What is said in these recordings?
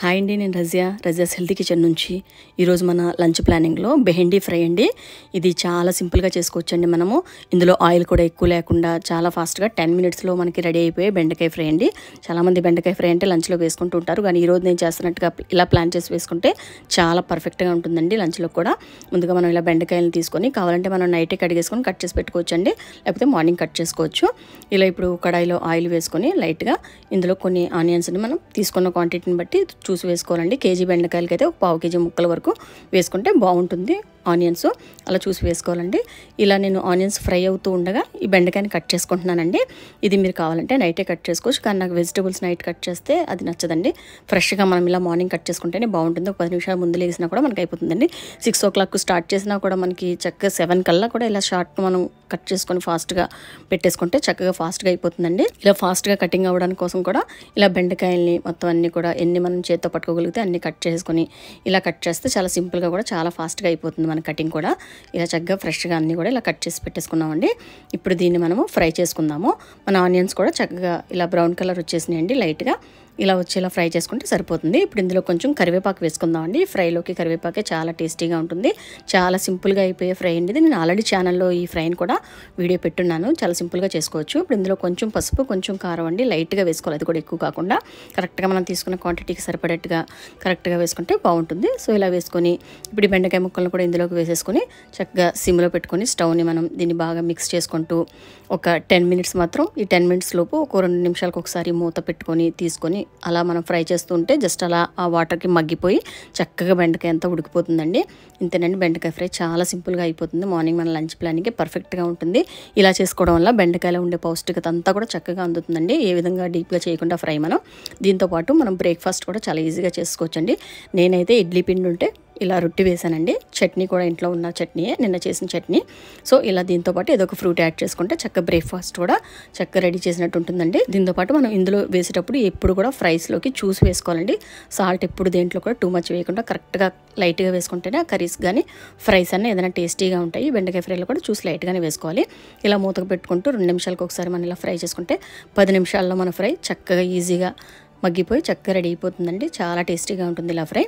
Hi అండి, నేను Razia's healthy kitchen నుంచి. ఈరోజు మన లంచ్ ప్లానింగ్లో బెండి ఫ్రై అండి. ఇది చాలా సింపుల్గా చేసుకోవచ్చండి. మనము ఇందులో ఆయిల్ కూడా ఎక్కువ లేకుండా చాలా ఫాస్ట్గా 10 మినిట్స్లో మనకి రెడీ అయిపోయే బెండకాయ ఫ్రై అండి. చాలామంది బెండకాయ ఫ్రై అంటే లంచ్లో వేసుకుంటూ ఉంటారు, కానీ ఈరోజు నేను చేస్తున్నట్టుగా ఇలా ప్లాన్ చేసి వేసుకుంటే చాలా పర్ఫెక్ట్గా ఉంటుందండి లంచ్లో కూడా. ముందుగా మనం ఇలా బెండకాయలను తీసుకొని కావాలంటే మనం నైటే కడిగేసుకొని కట్ చేసి పెట్టుకోవచ్చండి, లేకపోతే మార్నింగ్ కట్ చేసుకోవచ్చు. ఇలా ఇప్పుడు కడాయిలో ఆయిల్ వేసుకొని లైట్గా ఇందులో కొన్ని ఆనియన్స్ని మనం తీసుకున్న క్వాంటిటీని బట్టి చూసి వేసుకోవాలండి. కేజీ బెండకాయలకి అయితే ఒక 1/2 కేజీ ముక్కల వరకు వేసుకుంటే బాగుంటుంది. ఆనియన్స్ అలా చూసి వేసుకోవాలండి. ఇలా నేను ఆనియన్స్ ఫ్రై అవుతూ ఉండగా ఈ బెండకాయని కట్ చేసుకుంటున్నానండి. ఇది మీరు కావాలంటే నైటే కట్ చేసుకోవచ్చు, కానీ నాకు వెజిటబుల్స్ నైట్ కట్ చేస్తే అది నచ్చదండి. ఫ్రెష్గా మనం ఇలా మార్నింగ్ కట్ చేసుకుంటేనే బాగుంటుంది. ఒక 10 నిమిషాలు ముందు లేసినా కూడా మనకి అయిపోతుందండి. 6 o'clock స్టార్ట్ చేసినా కూడా మనకి చక్కగా 7 కల్లా కూడా ఇలా షార్ట్ మనం కట్ చేసుకొని ఫాస్ట్గా పెట్టేసుకుంటే చక్కగా ఫాస్ట్గా అయిపోతుందండి. ఇలా ఫాస్ట్గా కటింగ్ అవ్వడానికి కోసం కూడా ఇలా బెండకాయల్ని మొత్తం అన్నీ కూడా ఎన్ని మనం చేత్తో పట్టుకోగలిగితే అన్ని కట్ చేసుకొని ఇలా కట్ చేస్తే చాలా సింపుల్గా కూడా చాలా ఫాస్ట్గా అయిపోతుంది మన కటింగ్ కూడా. ఇలా చక్కగా ఫ్రెష్గా అన్నీ కూడా ఇలా కట్ చేసి పెట్టేసుకున్నామండి. ఇప్పుడు దీన్ని మనము ఫ్రై చేసుకుందాము. మన ఆనియన్స్ కూడా చక్కగా ఇలా బ్రౌన్ కలర్ వచ్చేసినాయండి. లైట్గా ఇలా వచ్చేలా ఫ్రై చేసుకుంటే సరిపోతుంది. ఇప్పుడు ఇందులో కొంచెం కరివేపాకు వేసుకుందామండి. ఫ్రైలోకి కరివేపాకే చాలా టేస్టీగా ఉంటుంది. చాలా సింపుల్గా అయిపోయే ఫ్రై అండి ఇది. నేను ఆల్రెడీ ఛానల్లో ఈ ఫ్రైని కూడా వీడియో పెట్టున్నాను, చాలా సింపుల్గా చేసుకోవచ్చు. ఇప్పుడు ఇందులో కొంచెం పసుపు, కొంచెం కారం అండి లైట్గా వేసుకోవాలి, అది కూడా ఎక్కువ కాకుండా కరెక్ట్గా మనం తీసుకున్న క్వాంటిటీకి సరిపడేట్టుగా కరెక్ట్గా వేసుకుంటే బాగుంటుంది. సో ఇలా వేసుకొని ఇప్పుడు బెండకాయ ముక్కలను కూడా ఇందులోకి వేసేసుకొని చక్కగా సిమ్లో పెట్టుకొని స్టవ్ని మనం దీన్ని బాగా మిక్స్ చేసుకుంటూ ఒక 10 మినిట్స్ మాత్రం ఈ 10 మినిట్స్ లోపు ఒక 2 నిమిషాలకు ఒకసారి మూత పెట్టుకొని తీసుకొని అలా మనం ఫ్రై చేస్తుంటే జస్ట్ అలా ఆ వాటర్కి మగ్గిపోయి చక్కగా బెండకాయ అంతా ఉడికిపోతుందండి. ఇంతేనండి, బెండకాయ ఫ్రై చాలా సింపుల్గా అయిపోతుంది. మార్నింగ్ మన లంచ్ ప్లానింగ్కి పర్ఫెక్ట్గా ఉంటుంది. ఇలా చేసుకోవడం వల్ల బెండకాయలో ఉండే పౌష్టికత అంతా కూడా చక్కగా అందుతుందండి. ఏ విధంగా డీప్గా చేయకుండా ఫ్రై మనం దీంతోపాటు మనం బ్రేక్ఫాస్ట్ కూడా చాలా ఈజీగా చేసుకోవచ్చండి. నేనైతే ఇడ్లీ పిండి ఉంటే ఇలా రొట్టి వేసానండి. చట్నీ కూడా ఇంట్లో ఉన్న చట్నీయే, నిన్న చేసిన చట్నీ. సో ఇలా దీంతోపాటు ఏదో ఒక ఫ్రూట్ యాడ్ చేసుకుంటే చక్కగా బ్రేక్ఫాస్ట్ కూడా చక్కగా రెడీ చేసినట్టు ఉంటుందండి. దీంతోపాటు మనం ఇందులో వేసేటప్పుడు ఎప్పుడు కూడా ఫ్రైస్లోకి చూసి వేసుకోవాలండి. సాల్ట్ ఎప్పుడు దేంట్లో కూడా టూ మచ్ వేయకుండా కరెక్ట్గా లైట్గా వేసుకుంటేనే ఆ కర్రీస్ కానీ ఫ్రైస్ అన్నీ ఏదైనా టేస్టీగా ఉంటాయి. బెండకాయ ఫ్రైలో కూడా చూసి లైట్గానే వేసుకోవాలి. ఇలా మూతకు పెట్టుకుంటూ 2 నిమిషాలకు ఒకసారి మనం ఇలా ఫ్రై చేసుకుంటే 10 నిమిషాల్లో మన ఫ్రై చక్కగా ఈజీగా మగ్గిపోయి చక్కగా రెడీ అయిపోతుందండి. చాలా టేస్టీగా ఉంటుంది ఇలా ఫ్రై.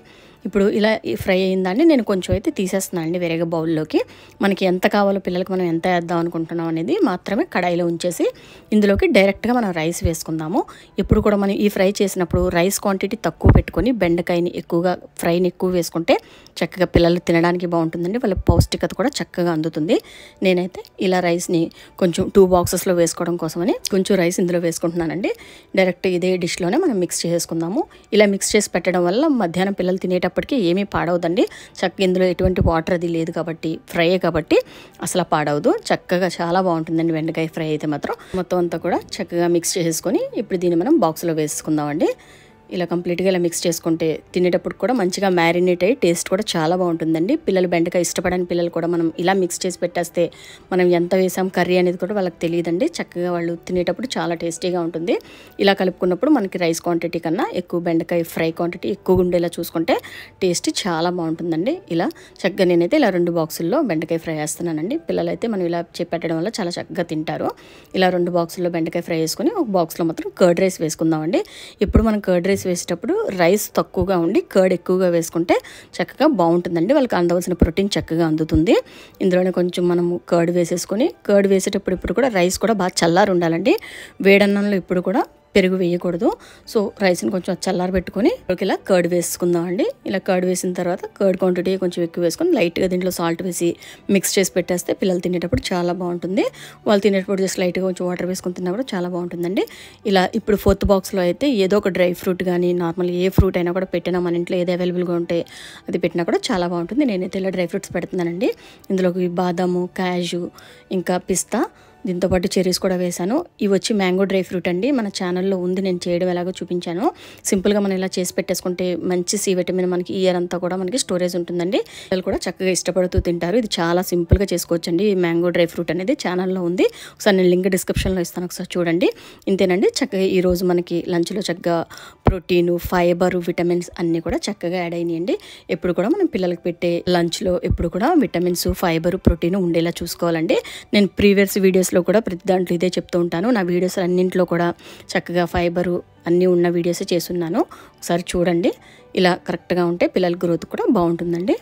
ఇప్పుడు ఇలా ఫ్రై అయిన దాన్ని నేను కొంచెం అయితే తీసేస్తున్నాను అండి వేరేగా బౌల్లోకి. మనకి ఎంత కావాలో పిల్లలకి మనం ఎంత వేద్దాం అనుకుంటున్నాం అనేది మాత్రమే కడాయిలో ఉంచేసి ఇందులోకి డైరెక్ట్గా మనం రైస్ వేసుకుందాము. ఇప్పుడు కూడా మనం ఈ ఫ్రై చేసినప్పుడు రైస్ క్వాంటిటీ తక్కువ పెట్టుకొని బెండకాయని ఎక్కువగా ఫ్రైని ఎక్కువ వేసుకుంటే చక్కగా పిల్లలు తినడానికి బాగుంటుందండి. వాళ్ళ పౌష్టికత కూడా చక్కగా అందుతుంది. నేనైతే ఇలా రైస్ని కొంచెం 2 బాక్సెస్లో వేసుకోవడం కోసమని కొంచెం రైస్ ఇందులో వేసుకుంటున్నానండి. డైరెక్ట్ ఇదే డిష్లోనే మనం మిక్స్ చేసుకుందాము. ఇలా మిక్స్ చేసి పెట్టడం వల్ల మధ్యాహ్నం పిల్లలు తినేటప్పటికి ఏమీ పాడవదండి. చక్కగా ఇందులో ఎటువంటి వాటర్ అది లేదు కాబట్టి ఫ్రై కాబట్టి అసలు పాడవదు. చక్కగా చాలా బాగుంటుందండి బెండకాయ ఫ్రై అయితే మాత్రం. మొత్తం అంతా కూడా చక్కగా మిక్స్ చేసుకొని ఇప్పుడు దీన్ని మనం బాక్స్లో వేసుకుందామండి. ఇలా కంప్లీట్గా ఇలా మిక్స్ చేసుకుంటే తినేటప్పుడు కూడా మంచిగా మ్యారినేట్ అయ్యి టేస్ట్ కూడా చాలా బాగుంటుందండి. పిల్లలు బెండకాయ ఇష్టపడని పిల్లలు కూడా మనం ఇలా మిక్స్ చేసి పెట్టేస్తే మనం ఎంత వేసాం కర్రీ అనేది కూడా వాళ్ళకి తెలియదండి. చక్కగా వాళ్ళు తినేటప్పుడు చాలా టేస్టీగా ఉంటుంది. ఇలా కలుపుకున్నప్పుడు మనకి రైస్ క్వాంటిటీ కన్నా ఎక్కువ బెండకాయ ఫ్రై క్వాంటిటీ ఎక్కువగా ఉండేలా చూసుకుంటే టేస్ట్ చాలా బాగుంటుందండి. ఇలా చక్కగా నేనైతే ఇలా 2 బాక్సుల్లో బెండకాయ ఫ్రై వేస్తున్నానండి. పిల్లలు అయితే మనం ఇలా పెట్టడం వల్ల చాలా చక్కగా తింటారు. ఇలా 2 బాక్సుల్లో బెండకాయ ఫ్రై వేసుకొని ఒక బాక్స్లో మాత్రం కర్డ్ రైస్ వేసుకుందామండి. ఇప్పుడు మనం కర్డ్ రైస్ వేసేటప్పుడు రైస్ తక్కువగా ఉండి కర్డ్ ఎక్కువగా వేసుకుంటే చక్కగా బాగుంటుందండి. వాళ్ళకి అందవలసిన ప్రోటీన్ చక్కగా అందుతుంది. ఇందులోనే కొంచెం మనము కర్డ్ వేసేసుకొని కర్డ్ వేసేటప్పుడు ఇప్పుడు కూడా రైస్ కూడా బాగా చల్లారి ఉండాలండి. వేడన్నంలో ఇప్పుడు కూడా పెరుగు వేయకూడదు. సో రైస్ని కొంచెం చల్లారి పెట్టుకొని ఇలా కర్డ్ వేసుకుందామండి. ఇలా కర్డ్ వేసిన తర్వాత కర్డ్ క్వాంటిటీ కొంచెం ఎక్కువ వేసుకొని లైట్గా దీంట్లో సాల్ట్ వేసి మిక్స్ చేసి పెట్టేస్తే పిల్లలు తినేటప్పుడు చాలా బాగుంటుంది. వాళ్ళు తినేటప్పుడు జస్ట్ లైట్గా కొంచెం వాటర్ వేసుకొని తిన్నా కూడా చాలా బాగుంటుందండి. ఇలా ఇప్పుడు 4th బాక్స్లో అయితే ఏదో ఒక డ్రై ఫ్రూట్ కానీ నార్మల్ ఏ ఫ్రూట్ అయినా కూడా పెట్టినా మన ఇంట్లో ఏది అవైలబుల్గా ఉంటే అది పెట్టినా కూడా చాలా బాగుంటుంది. నేనైతే ఇలా డ్రై ఫ్రూట్స్ పెడుతున్నానండి. ఇందులోకి బాదాము, క్యాజు, ఇంకా పిస్తా, దీంతోపాటు చెరీస్ కూడా వేసాను. ఇవి వచ్చి మ్యాంగో డ్రై ఫ్రూట్ అండి. మన ఛానల్లో ఉంది, నేను చేయడం ఎలాగో చూపించాను. సింపుల్గా మనం ఇలా చేసి పెట్టేసుకుంటే మంచి సి విటమిన్ మనకి ఇయర్ అంతా కూడా మనకి స్టోరేజ్ ఉంటుందండి. పిల్లలు కూడా చక్కగా ఇష్టపడుతూ తింటారు. ఇది చాలా సింపుల్గా చేసుకోవచ్చండి. ఈ మ్యాంగో డ్రై ఫ్రూట్ అనేది ఛానల్లో ఉంది, ఒకసారి నేను లింక్ డిస్క్రిప్షన్లో ఇస్తాను, ఒకసారి చూడండి. ఇంతేనండి, చక్కగా ఈరోజు మనకి లంచ్లో చక్కగా ప్రోటీను, ఫైబరు, విటమిన్స్ అన్నీ కూడా చక్కగా యాడ్ అయినాయండి. ఎప్పుడు కూడా మనం పిల్లలకి పెట్టే లంచ్లో ఎప్పుడు కూడా విటమిన్స్, ఫైబరు, ప్రోటీన్ ఉండేలా చూసుకోవాలండి. నేను ప్రీవియస్ వీడియోస్ వీడియోస్లో కూడా ప్రతి దాంట్లో ఇదే చెప్తూ ఉంటాను. నా వీడియోస్ అన్నింటిలో కూడా చక్కగా ఫైబరు అన్నీ ఉన్న వీడియోసే చేస్తున్నాను. ఒకసారి చూడండి. ఇలా కరెక్ట్గా ఉంటే పిల్లల గ్రోత్ కూడా బాగుంటుందండి.